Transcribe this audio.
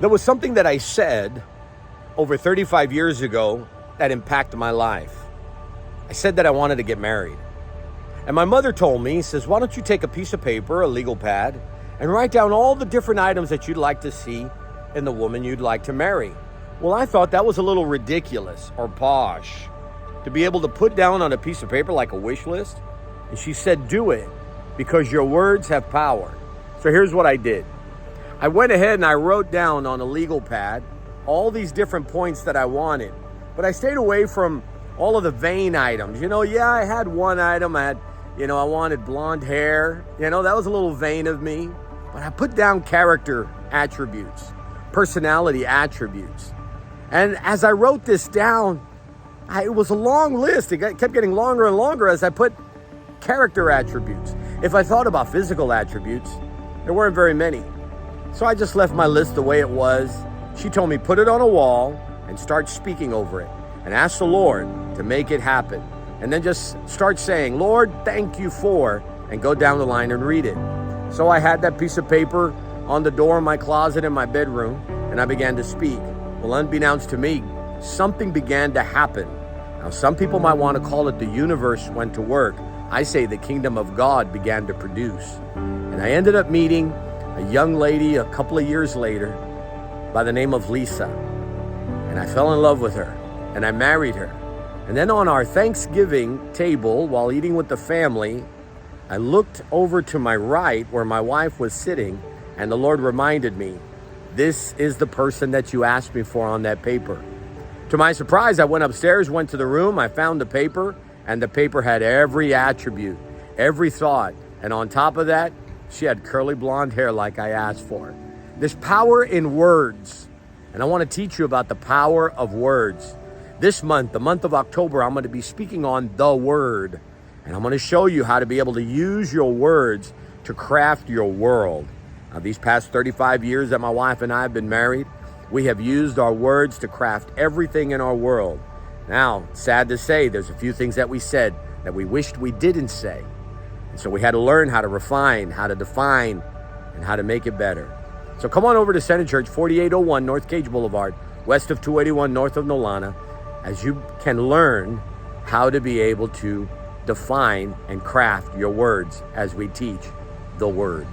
There was something that I said over 35 years ago that impacted my life. I said that I wanted to get married. And my mother told me, says, why don't you take a piece of paper, a legal pad, and write down all the different items that you'd like to see in the woman you'd like to marry. Well, I thought that was a little ridiculous or posh to be able to put down on a piece of paper like a wish list. And she said, do it because your words have power. So here's what I did. I went ahead and I wrote down on a legal pad all these different points that I wanted, but I stayed away from all of the vain items. I had one item. I wanted blonde hair. That was a little vain of me, but I put down character attributes, personality attributes. And as I wrote this down, it was a long list. It kept getting longer and longer as I put character attributes. If I thought about physical attributes, there weren't very many. So I just left my list the way it was. She told me, put it on a wall and start speaking over it and ask the Lord to make it happen. And then just start saying, Lord, thank you for, and go down the line and read it. So I had that piece of paper on the door of my closet in my bedroom, and I began to speak. Well, unbeknownst to me, something began to happen. Now, some people might want to call it the universe went to work. I say the kingdom of God began to produce. And I ended up meeting a young lady a couple of years later by the name of Lisa. And I fell in love with her, and I married her. And then on our Thanksgiving table, while eating with the family, I looked over to my right where my wife was sitting, and the Lord reminded me, this is the person that you asked me for on that paper. To my surprise, I went upstairs, went to the room, I found the paper, and the paper had every attribute, every thought. And on top of that, she had curly blonde hair like I asked for. There's power in words, and I want to teach you about the power of words. This month, the month of October, I'm going to be speaking on the word, and I'm going to show you how to be able to use your words to craft your world. Now, these past 35 years that my wife and I have been married, we have used our words to craft everything in our world. Now, sad to say, there's a few things that we said that we wished we didn't say. And so we had to learn how to refine, how to define, and how to make it better. So come on over to Center Church, 4801 North Cage Boulevard, west of 281 north of Nolana, as you can learn how to be able to define and craft your words as we teach the Word.